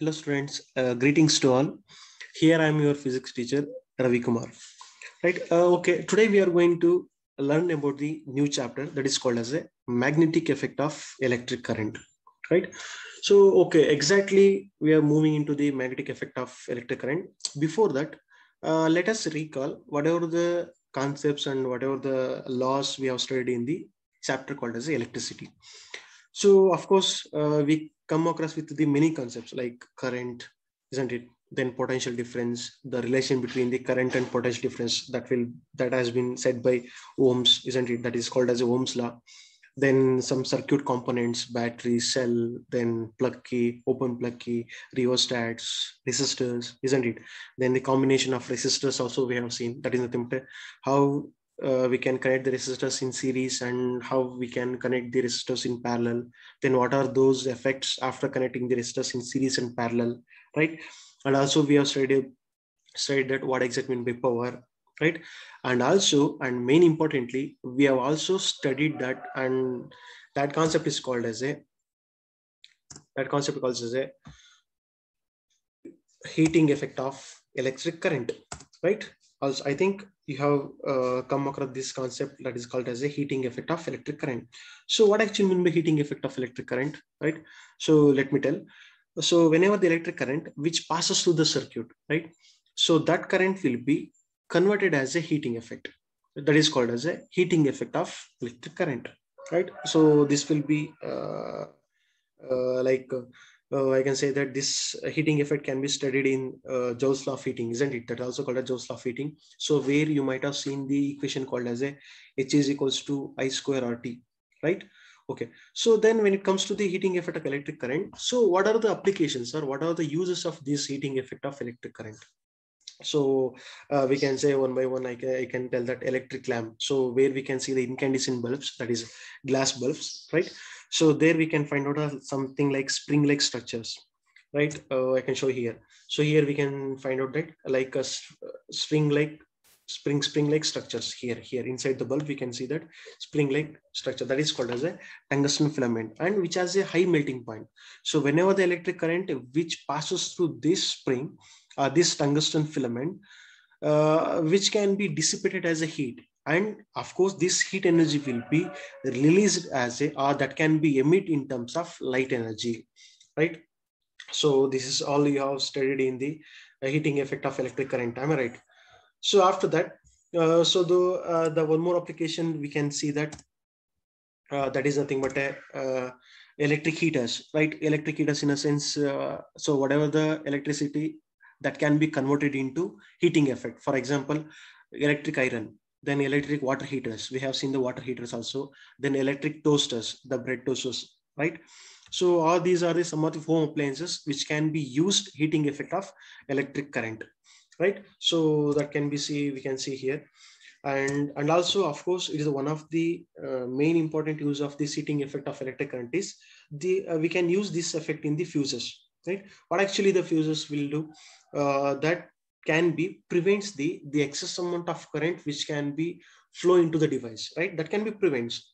Hello students, greetings to all. Here I am your physics teacher Ravi Kumar. Right? Okay. Today we are going to learn about the new chapter that is called as a magnetic effect of electric current. Right? So okay, exactly we are moving into the magnetic effect of electric current. Before that, let us recall whatever the concepts and whatever the laws we have studied in the chapter called as electricity. So of course, we come across with the many concepts like current, isn't it? Then potential difference, the relation between the current and potential difference that has been said by Ohm's, isn't it? That is called as Ohm's law. Then some circuit components, battery, cell, then plug key, open plug key, rheostats, resistors, isn't it? Then the combination of resistors also we have seen. That is nothing but how we can connect the resistors in series and how we can connect the resistors in parallel. Then what are those effects after connecting the resistors in series and parallel, right? And also we have studied that what exactly mean by power, right? And also, and main importantly, we have also studied that, and that concept is called as a heating effect of electric current, right? Also, I think you have come across this concept that is called as a heating effect of electric current. So what actually mean by heating effect of electric current, right? So let me tell. So whenever the electric current which passes through the circuit, right? So that current will be converted as a heating effect. That is called as a heating effect of electric current, right? So this will be I can say that this heating effect can be studied in Joule's law of heating, isn't it? That also called as Joule's law of heating. So where you might have seen the equation called as a H is equals to I square RT, right? Okay. So then when it comes to the heating effect of electric current, so what are the applications or what are the uses of this heating effect of electric current? So we can say one by one, I can tell that electric lamp. So where we can see the incandescent bulbs, that is glass bulbs, right? So there we can find out something like spring-like structures, right? I can show here. So here we can find out that like a spring-like structures here inside the bulb. We can see that spring-like structure that is called as a tungsten filament, and which has a high melting point. So whenever the electric current which passes through this spring, this tungsten filament, which can be dissipated as a heat, and of course this heat energy will be released as a, or that can be emitted in terms of light energy, right? So this is all you have studied in the heating effect of electric current, am I right? So after that, the one more application we can see that that is nothing but a electric heaters, right? Electric heaters in a sense, so whatever the electricity that can be converted into heating effect. For example, electric iron, then electric water heaters. We have seen the water heaters also. Then electric toasters, the bread toasters, right? So all these are the some of the home appliances which can be used heating effect of electric current, right? So that can be we can see here. And also, of course, it is one of the main important use of this heating effect of electric current is we can use this effect in the fuses, right? What actually the fuses will do, that can be prevents the excess amount of current which can be flow into the device, right? That can be prevents,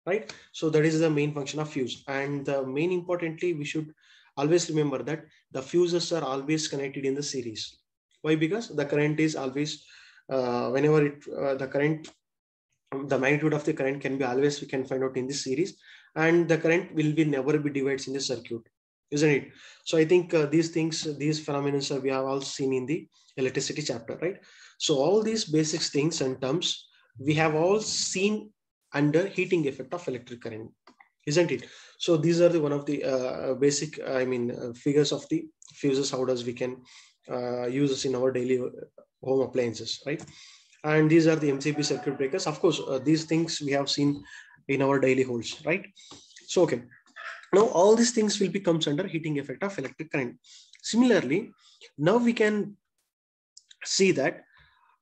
right? So that is the main function of fuse. And the main importantly, we should always remember that the fuses are always connected in the series. Why? Because the current is always whenever the magnitude of the current can be always we can find out in this series, and the current will be never be divided in the circuit, isn't it? So I think these phenomena we have all seen in the electricity chapter, right? So all these basic things and terms we have all seen under heating effect of electric current, isn't it? So these are the one of the basic figures of the fuses. How does we can use this in our daily home appliances, right? And these are the MCB circuit breakers. Of course, these things we have seen in our daily holes, right? So, okay. Now, all these things will become under heating effect of electric current. Similarly, now we can see that.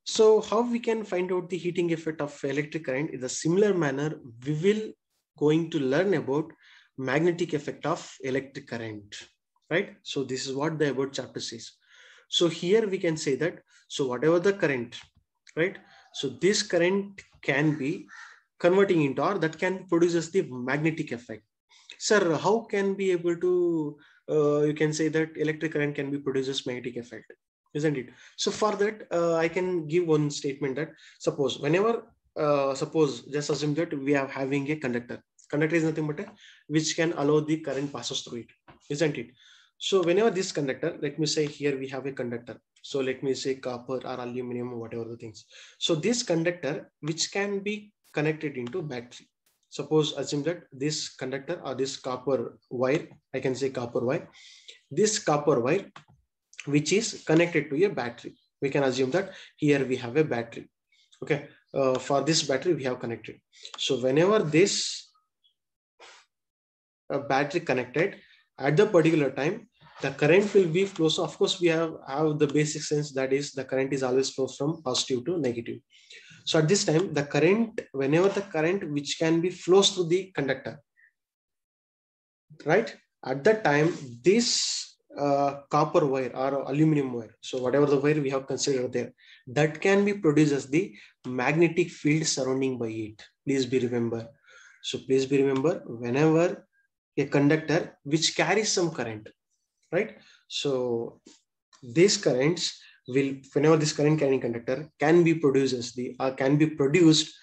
So, how we can find out the heating effect of electric current? In a similar manner, we will going to learn about magnetic effect of electric current, right? So, this is what the above chapter says. So, here we can say that, so whatever the current, right? So this current can be converting into, or that can produces the magnetic effect. Sir, how can be able to you can say that electric current can be produced as magnetic effect, isn't it? So for that, I can give one statement that suppose whenever, suppose just assume that we are having a conductor. Conductor is nothing but a which can allow the current passes through it, isn't it? So whenever this conductor, let me say here we have a conductor. So let me say copper or aluminum or whatever the things. So this conductor which can be connected into battery. Suppose assume that this conductor or this copper wire, I can say copper wire, this copper wire which is connected to a battery. We can assume that here we have a battery. Okay, for this battery we have connected. So whenever this battery connected at the particular time, the current will be flow. So of course we have the basic sense, that is the current is always flows from positive to negative. So at this time, the current, whenever the current which can be flows through the conductor, right? At that time, this copper wire or aluminum wire, so whatever the wire we have considered there, that can be produced as the magnetic field surrounding by it. Please be remember. So please be remember, whenever a conductor which carries some current, right? So these currents will, whenever this current carrying conductor can be produced as can be produced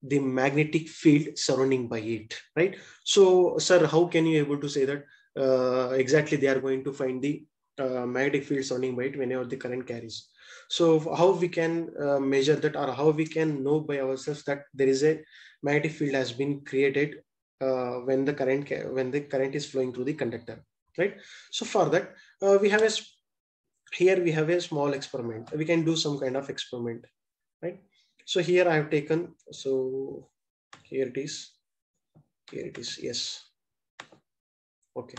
the magnetic field surrounding by it, right? So sir, how can you able to say that exactly they are going to find the magnetic field surrounding by it whenever the current carries? So how we can measure that, or how we can know by ourselves that there is a magnetic field has been created when the current is flowing through the conductor, right? So for that, we have here we have a small experiment. We can do some kind of experiment, right? So here I have taken, so here it is, yes. Okay.